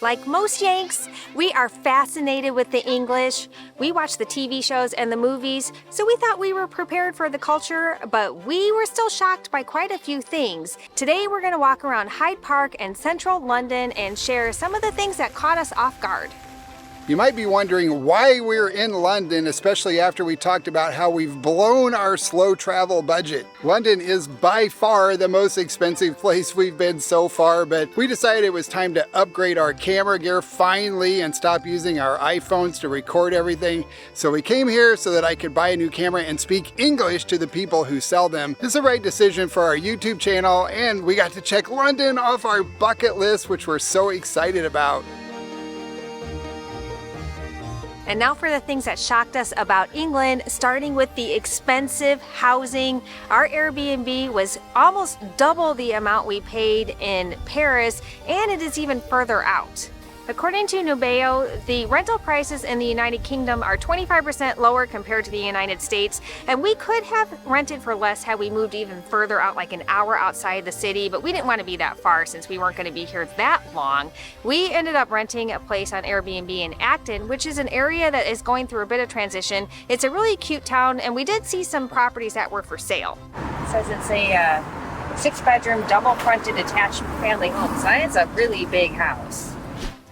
Like most Yanks, we are fascinated with the English. We watch the TV shows and the movies, so we thought we were prepared for the culture, but we were still shocked by quite a few things. Today we're going to walk around Hyde Park and central London and share some of the things that caught us off guard. You might be wondering why we're in London, especially after we talked about how we've blown our slow travel budget. London is by far the most expensive place we've been so far, but we decided it was time to upgrade our camera gear finally and stop using our iPhones to record everything. So we came here so that I could buy a new camera and speak English to the people who sell them. This is the right decision for our YouTube channel, and we got to check London off our bucket list, which we're so excited about. And now for the things that shocked us about England, starting with the expensive housing. Our Airbnb was almost double the amount we paid in Paris, and it is even further out. According to Nubeo, the rental prices in the United Kingdom are 25% lower compared to the United States, and we could have rented for less had we moved even further out, like an hour outside the city, but we didn't want to be that far since we weren't going to be here that long. We ended up renting a place on Airbnb in Acton, which is an area that is going through a bit of transition. It's a really cute town, and we did see some properties that were for sale. It says it's a 6-bedroom, double-fronted attached family home, so it's a really big house.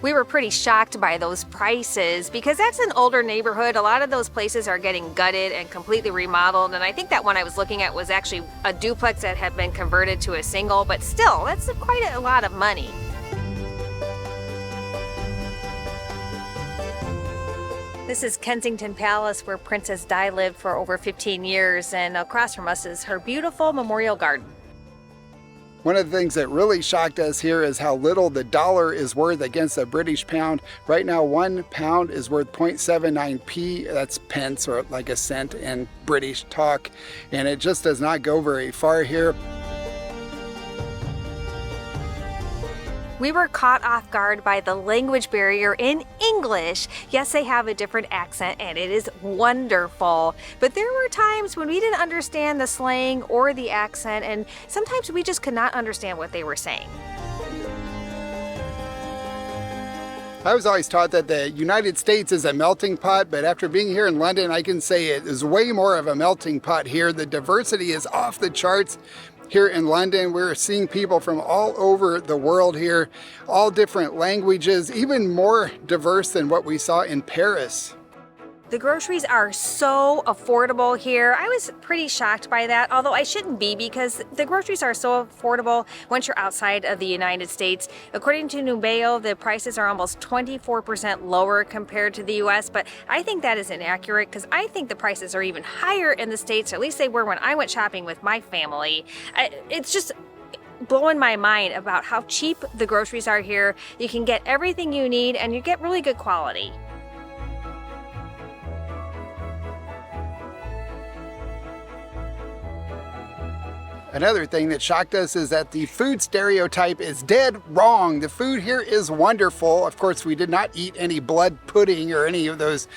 We were pretty shocked by those prices because that's an older neighborhood. A lot of those places are getting gutted and completely remodeled, and I think that one I was looking at was actually a duplex that had been converted to a single, but still, that's quite a lot of money. This is Kensington Palace, where Princess Di lived for over 15 years, and across from us is her beautiful memorial garden. One of the things that really shocked us here is how little the dollar is worth against the British pound. Right now, £1 is worth 0.79p, that's pence or like a cent in British talk, and it just does not go very far here. We were caught off guard by the language barrier in English. Yes, they have a different accent and it is wonderful. But there were times when we didn't understand the slang or the accent, and sometimes we just could not understand what they were saying. I was always taught that the United States is a melting pot, but after being here in London, I can say it is way more of a melting pot here. The diversity is off the charts. Here in London, we're seeing people from all over the world here, all different languages, even more diverse than what we saw in Paris. The groceries are so affordable here. I was pretty shocked by that, although I shouldn't be because the groceries are so affordable once you're outside of the United States. According to Nubeo, the prices are almost 24% lower compared to the US, but I think that is inaccurate because I think the prices are even higher in the States, or at least they were when I went shopping with my family. It's just blowing my mind about how cheap the groceries are here. You can get everything you need and you get really good quality. Another thing that shocked us is that the food stereotype is dead wrong. The food here is wonderful. Of course, we did not eat any blood pudding or any of those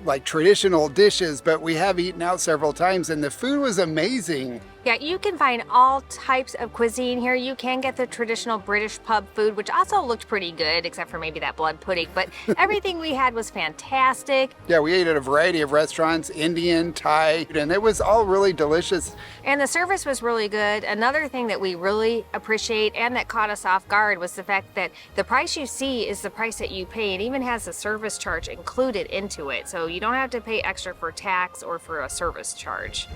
like traditional dishes, but we have eaten out several times and the food was amazing. Yeah, you can find all types of cuisine here. You can get the traditional British pub food, which also looked pretty good, except for maybe that blood pudding, but everything we had was fantastic. Yeah, we ate at a variety of restaurants, Indian, Thai, and it was all really delicious. And the service was really good. Another thing that we really appreciate and that caught us off guard was the fact that the price you see is the price that you pay. It even has a service charge included into it, so you don't have to pay extra for tax or for a service charge.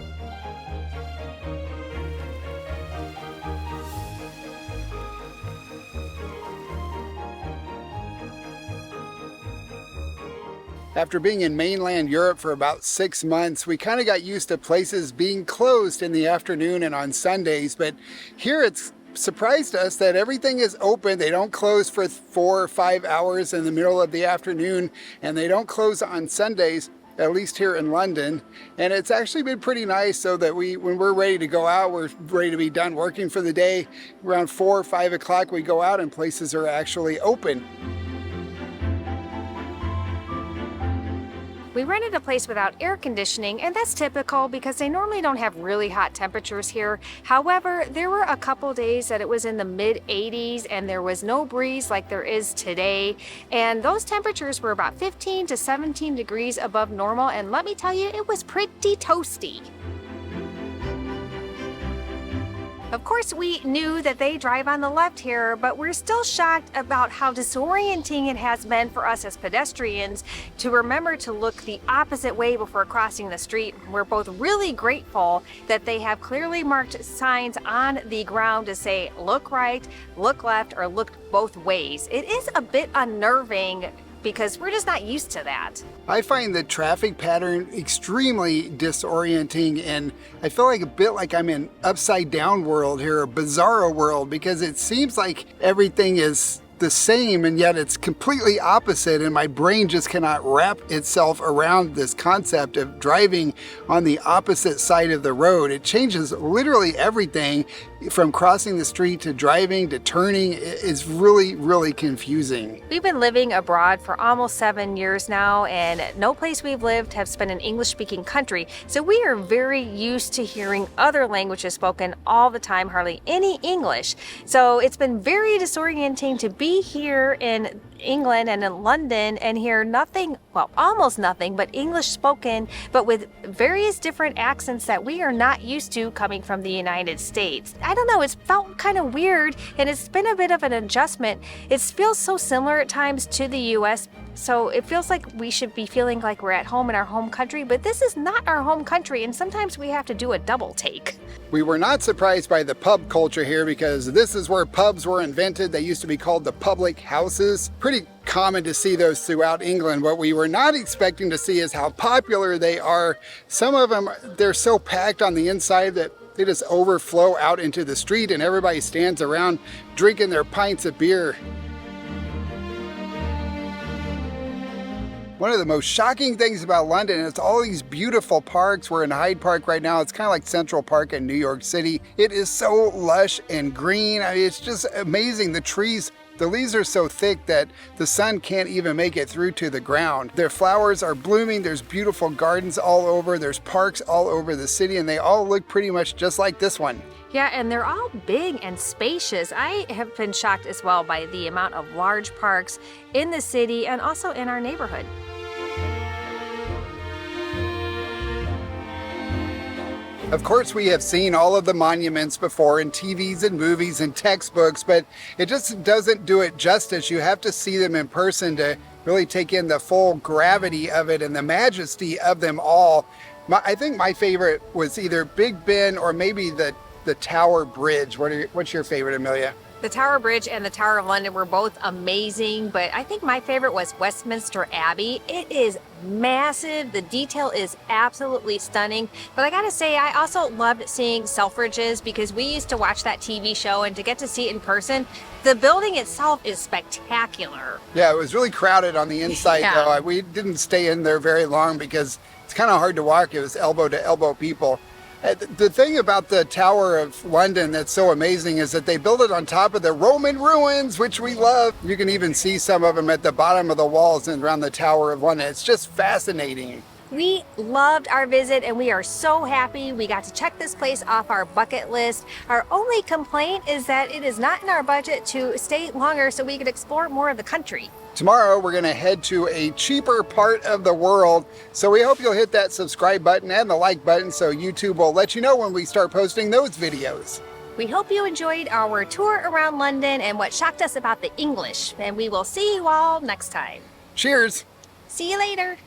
After being in mainland Europe for about 6 months, we kind of got used to places being closed in the afternoon and on Sundays, but here it's surprised us that everything is open. They don't close for 4 or 5 hours in the middle of the afternoon, and they don't close on Sundays, at least here in London. And it's actually been pretty nice so that when we're ready to go out, we're ready to be done working for the day. Around 4 or 5 o'clock we go out and places are actually open. We rented a place without air conditioning, and that's typical because they normally don't have really hot temperatures here. However, there were a couple days that it was in the mid 80s and there was no breeze like there is today. And those temperatures were about 15 to 17 degrees above normal, and let me tell you, it was pretty toasty. Of course, we knew that they drive on the left here, but we're still shocked about how disorienting it has been for us as pedestrians to remember to look the opposite way before crossing the street. We're both really grateful that they have clearly marked signs on the ground to say, look right, look left, or look both ways. It is a bit unnerving because we're just not used to that. I find the traffic pattern extremely disorienting, and I feel like a bit like I'm in upside down world here, a bizarro world, because it seems like everything is the same and yet it's completely opposite, and my brain just cannot wrap itself around this concept of driving on the opposite side of the road. It changes literally everything from crossing the street to driving to turning. It is really, really confusing. We've been living abroad for almost 7 years now, and no place we've lived has been an English-speaking country, so we are very used to hearing other languages spoken all the time, hardly any English. So it's been very disorienting to be here in England and in London and hear nothing, well, almost nothing, but English spoken, but with various different accents that we are not used to coming from the United States. I don't know, it's felt kind of weird, and it's been a bit of an adjustment. It feels so similar at times to the US, so it feels like we should be feeling like we're at home in our home country, but this is not our home country, and sometimes we have to do a double take. We were not surprised by the pub culture here because this is where pubs were invented. They used to be called the public houses. Pretty common to see those throughout England. What we were not expecting to see is how popular they are. Some of them, they're so packed on the inside that they just overflow out into the street and everybody stands around drinking their pints of beer. One of the most shocking things about London is all these beautiful parks. We're in Hyde Park right now. It's kind of like Central Park in New York City. It is so lush and green. I mean, it's just amazing. The trees, the leaves are so thick that the sun can't even make it through to the ground. Their flowers are blooming. There's beautiful gardens all over. There's parks all over the city, and they all look pretty much just like this one. Yeah, and they're all big and spacious. I have been shocked as well by the amount of large parks in the city and also in our neighborhood. Of course, we have seen all of the monuments before in TVs and movies and textbooks, but it just doesn't do it justice. You have to see them in person to really take in the full gravity of it and the majesty of them all. I think my favorite was either Big Ben or maybe the Tower Bridge. What's your favorite, Amelia? The Tower Bridge and the Tower of London were both amazing, but I think my favorite was Westminster Abbey. It is massive. The detail is absolutely stunning. But I gotta say, I also loved seeing Selfridges because we used to watch that TV show, and to get to see it in person, the building itself is spectacular. Yeah, it was really crowded on the inside, Yeah. though. We didn't stay in there very long because it's kind of hard to walk. It was elbow to elbow people. The thing about the Tower of London that's so amazing is that they built it on top of the Roman ruins, which we love. You can even see some of them at the bottom of the walls and around the Tower of London. It's just fascinating. We loved our visit, and we are so happy we got to check this place off our bucket list. Our only complaint is that it is not in our budget to stay longer so we could explore more of the country. Tomorrow, we're going to head to a cheaper part of the world. So we hope you'll hit that subscribe button and the like button so YouTube will let you know when we start posting those videos. We hope you enjoyed our tour around London and what shocked us about the English, and we will see you all next time. Cheers! See you later.